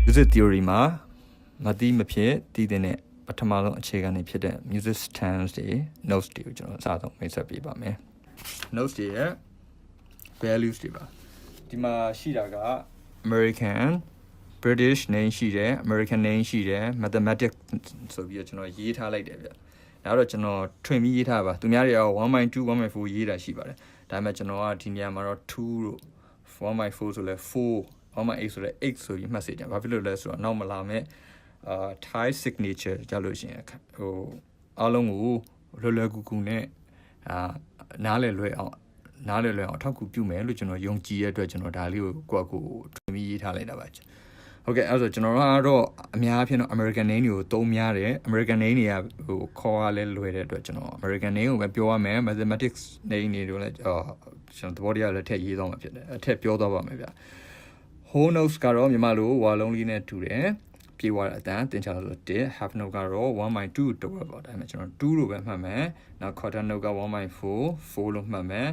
music theory မှာမသိမဖြစ်တည်တဲ့ပထမဆုံးအခြေခံတွေဖြစ်တဲ့ music standards တွေ notes တွေကိုကျွန်တော်အစားဆုံးမိတ်ဆက်ပေးပါမယ် notes တွေရဲ့ values တွေပါဒီမှာရှိတာက American British name ရှိတယ် American name ရှိတယ် mathematics ဆိုပြီးတော့ကျွန်တော်ရေးထားလိုက်တယ်ဗျဒါတော့ကျွန်တော်ထွင်ပြီးရေးထားပါသူများတွေက 1.2 1.4 ရေးတာရှိပါတယ်ဒါပေမဲ့ကျွန်တော်ကဒီနေရာမှာတော့2တို့ 1.4 ဆိုလဲ4 1.8 ဆိုလဲ8ဆိုပြီးမှတ်စေချင်ဘာဖြစ်လို့လဲဆိုတော့နောက်မလာမဲ့Thai signature ကြလို့ရှိရင်ဟိုအားလုံးကိုလွယ်ကူကူနဲ့နားလည်လွယ်အောင်အထောက်အကူပြုမယ်လို့ကျွန်တော်ယုံကြည်ရတဲ့အတွက်ကျွန်တော်ဒါလေးကိုကိုယ့်ထွင်ပြီးရေးထားလိုက်တာပါဟုတ်ကဲ့အဲ့ဆိုကျွန်တော်ကတော့အများအားဖြင့်တော့ American name တွေကိုသုံးများတယ် American name တွေကဟိုခေါ်ရလဲလွယ်တဲ့အတွက်ကျွန်တော် American name ကိုပဲပြောရမယ် mathematics name တွေတို့လည်းကျွန်တော်သဘောတရားလည်းထည့်ရေးသွားမှာဖြစ်တယ်အထက်ပြောသွားပါမယ်ဗျ whole notes ကတော့မြန်မာလိုဝါလုံးလေးနဲ့တူတယ်ပြေးသွားတဲ့အတန်သင်ချာလို့1 half note ကတော့ 1.2 တော့ပါဒါပေမဲ့ကျွန်တော်2လို့ပဲမှတ်မယ်နောက် quarter note က 1.4 လို့မှတ်မယ်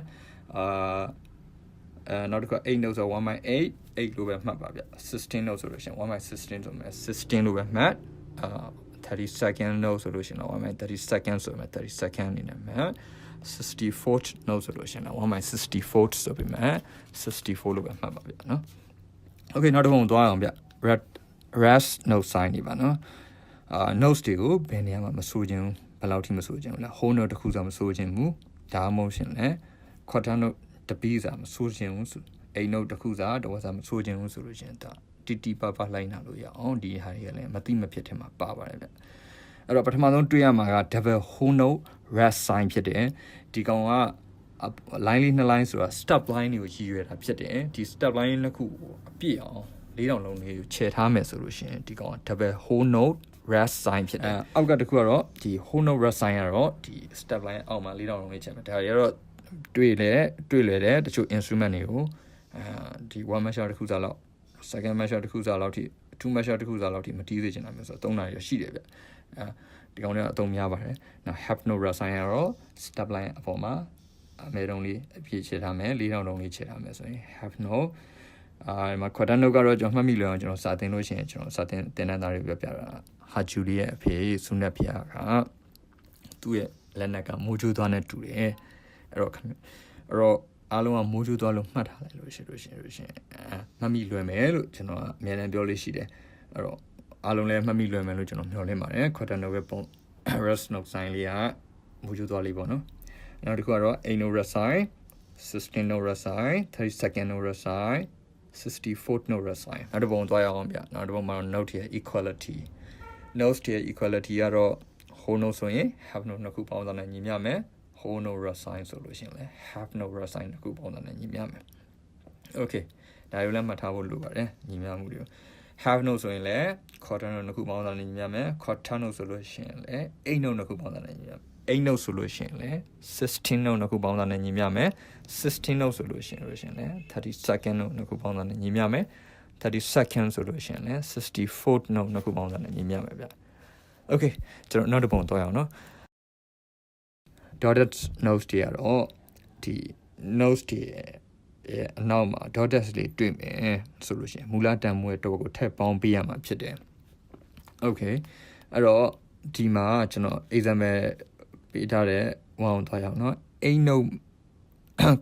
နောက်တစ်ခါ8 note ဆို 1.8 လို့ပဲမှတ်ပါဗျ16 note ဆိုလို့ရှိရင် 1.16 ဆိုမယ်16လို့ပဲမှတ်30 second note ဆိုလို့ရှိရင်တော့ 1.30 second ဆိုမယ်30 second အနေနဲ့မှတ်64 note ဆိုလို့ရှိရင်တော့ 1.64 ဆိုပြီးမှ64လို့ပဲမှတ်ပါဗျနော် Okay နောက်တစ်ခုသွားအောင်ဗျ rest note sign တွေပါနော်notes တွေကိုဘယ်နေရာမှာမဆိုခြင်းဘယ်လောက်ထိမဆိုခြင်းလဲ whole note တစ်ခုစာမဆိုခြင်းဘူးဒါမှမဟုတ်ရှင်လဲ quarter note တပီးစာမဆိုခြင်းဘူးဆိုအိမ် note တစ်ခုစာတစ်ဝက်စာမဆိုခြင်းဘူးဆိုလို့ရှင်ဒါတီပါလိုက်နာလို့ရအောင်ဒီဟာတွေကလည်းမသိမဖြစ်ထဲမှာပါပါတယ်ဗျအဲ့တော့ပထမဆုံးတွေ့ရမှာက double whole note rest sign ဖြစ်တယ်ဒီကောင်ကline လေး2 line ဆိုတာ step line တွေကိုရည်ရွယ်တာဖြစ်တယ်ဒီ step line နှစ်ခုကိုအပြည့်အောင်4000လုံးလေးကိုခြယ်ထားမယ်ဆိုလို့ရှိရင်ဒီကောင်က double whole note rest sign ဖြစ်တယ်အောက်ကတစ်ခုကတော့ဒီ whole note rest sign ကတော့ဒီ step line အောက်မှာ4000လုံးလေးခြယ်မယ်ဒါတွေကတော့တွေ့လွယ်တယ်တချို့ instrument တွေကိုဒီ one measure တစ်ခုစားလောက် second measure တစ်ခုစားလောက်ထိ two measure တစ်ခုစားလောက်ထိမတီးစေချင်တာမျိုးဆိုတော့3နာရီရရှိတယ်ဗျဒီကောင်တွေကအသုံးများပါတယ်နောက် half note rest sign ကတော့ step line အပေါ်မှာအမဲတုံးလေးအပြည့်ချထားမယ်4000လုံးလေးချထားမယ်ဆိုရင် half note ဒီမှာ quarter note ကတော့ကျွန်တော်မှတ်မိလို့အောင်ကျွန်တော်စာသင်လို့ရှိရင်ကျွန်တော်စာသင်တန်းသားတွေပြောပြတာဟာဂျူလီရဲ့အဖေဆုနက်ဖျားကသူ့ရဲ့လက်နက်ကမိုးချိုးသွားနဲ့တူတယ်အဲ့တော့အားလုံးကမိုးချိုးသွားလို့မှတ်ထားလိုက်လို့ရှိရင်မှတ်မိလွယ်မယ်လို့ကျွန်တော်အများနဲ့ပြောလို့ရှိတယ်အဲ့တော့အားလုံးလည်းမှတ်မိလွယ်မယ်လို့ကျွန်တော်မျှော်လင့်ပါတယ် quarter note ပဲပုံ rest note sign လေးကမိုးချိုးသွားလေးပေါ့နော်နောက်တစ်ခုကတော့ 8 note rest sign 16 note rest sign 32nd note rest sign 64th note rest sign နောက်တစ်ပုံသွားရအောင်ဗျနောက်တစ်ပုံမှာ note ရဲ့ equality note ရဲ့ equality ကတော့ whole note ဆိုရင် half note နှစ်ခုပေါင်းတာနဲ့ညီမျှမယ် whole note rest sign ဆိုလို့ရှိရင်လည်း half note rest sign နှစ်ခုပေါင်းတာနဲ့ညီမျှမယ် okay ဒါရိုးလည်းမှတ်ထားဖို့လိုပါတယ်ညီမျှမှုတွေကို half note ဆိုရင်လည်း quarter note နှစ်ခုပေါင်းတာနဲ့ညီမျှမယ် quarter note ဆိုလို့ရှိရင်လည်း 8 note နှစ်ခုပေါင်းတာနဲ့ညီမျှမယ်8 note ဆိုလို့ရှိရင်လည်း16 note နှစ်ခုပေါင်းတာနဲ့ညီမျှမယ်16 note ဆိုလို့ရှိရင်လည်း32nd note နှစ်ခုပေါင်းတာနဲ့ညီမျှမယ်32nd ဆိုလို့ရှိရင်လည်း64th note နှစ်ခုပေါင်းတာနဲ့ညီမျှမယ်ဗျ Okay ကျွန်တော်နောက်တစ်ပုံသွားရအောင်နော် dotted notes တွေကတော့ဒီ notes တွေရဲ့အနောက်မှာ dotted လေးတွေ့မယ်ဆိုလို့ရှိရင်မူလတန်ဖိုးရဲ့တော့ကိုထည့်ပေါင်းပေးရမှာဖြစ်တယ် Okay အဲ့တော့ဒီမှာကျွန်တော် example ပေးထားတဲ့ one သွားရအောင်နော်8 note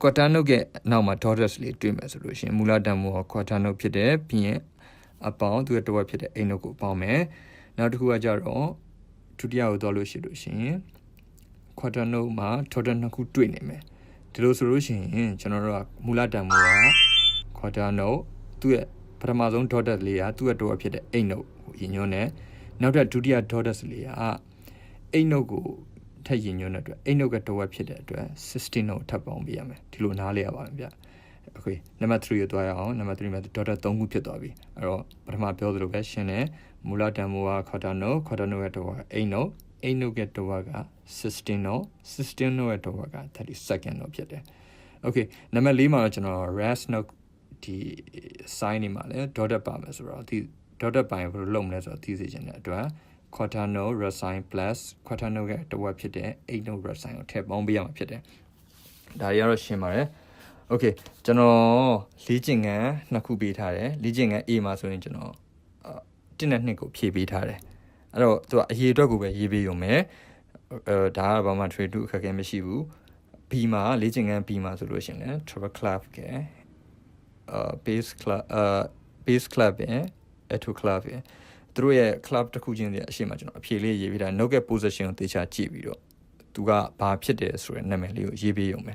quarter note ရဲ့နောက်မှာ dotted လေးတွေ့မယ်ဆိုလို့ရှိရင်မူလတန်ဖိုးက quarter note ဖြစ်တယ်ပြီးရင်အပေါင်းသူရဲ့တစ်ဝက်ဖြစ်တဲ့8 note ကိုပေါင်းမယ်နောက်တစ်ခုကကြတော့ဒုတိယကိုသွားလို့ရှိရင် quarter note မှာ dotted နှစ်ခုတွေ့နေမယ်ဒီလိုဆိုလို့ရှိရင်ကျွန်တော်တို့ကမူလတန်ဖိုးက quarter note သူ့ရဲ့ပထမဆုံး dotted လေးကသူ့ရဲ့တစ်ဝက်ဖြစ်တဲ့8 note ကိုရည်ညွှန်းတယ်နောက်ထပ်ဒုတိယ dotted လေးက8 note ကိုထပ်ရည်ညွှန်းတဲ့အတွက်8 note ကတစ်ဝက်ဖြစ်တဲ့အတွက်16 note ထပ်ပေါင်းပေးရမယ်ဒီလိုနားလည်ရပါမယ်ဗျ Okay နံပါတ်3ကိုသွားရအောင်နံပါတ်3မှာ dotted 3ခုဖြစ်သွားပြီအဲ့တော့ပထမပြောသလိုပဲရှင်းတယ်မူလတန်ဖိုးက quarter note ရဲ့တစ်ဝက်က8 note 8 note ရဲ့တစ်ဝက်က16 note 16 note ရဲ့တစ်ဝက်က32nd note ဖြစ်တယ် Okay နံပါတ်4မှာတော့ကျွန်တော် rest note ဒီ sign နေမှာလဲ dotted ပါမယ်ဆိုတော့ဒီ dotted ပိုင်းဘယ်လိုလုပ်မလဲဆိုတော့သိစေချင်တဲ့အတွက် quarter note rest sign plus quarter note ရဲ့တစ်ဝက်ဖြစ်တဲ့8 note rest sign ကိုထည့်ပေါင်းပေးရမှာဖြစ်တယ်ဒါတွေကတော့ရှင်းပါတယ် Okay ကျွန်တော်လေ့ကျင့်ခန်းနှစ်ခုပေးထားတယ်လေ့ကျင့်ခန်း A မှာဆိုရင်ကျွန်တော် 1နဲ့2ကိုဖြည့်ပေးထားတယ်အဲ့တော့သူကအရေးအတွက်ကိုပဲရေးပေးရုံပဲဒါကဘာမှ trade to အခက်အခဲမရှိဘူး B မှာလေ့ကျင့်ခန်း B မှာဆိုလို့ရှိရင်လည်း travel club ကbase club ပဲ auto club ပဲသူတို့ရဲ့ club တစ်ခုချင်းတည်းအရှိမကျွန်တော်အဖြေလေးရေးပေးတာ note ရဲ့ position ကိုသေချာကြည့်ပြီးတော့သူကဘာဖြစ်တယ်ဆိုတဲ့နာမည်လေးကိုရေးပေးရုံပဲ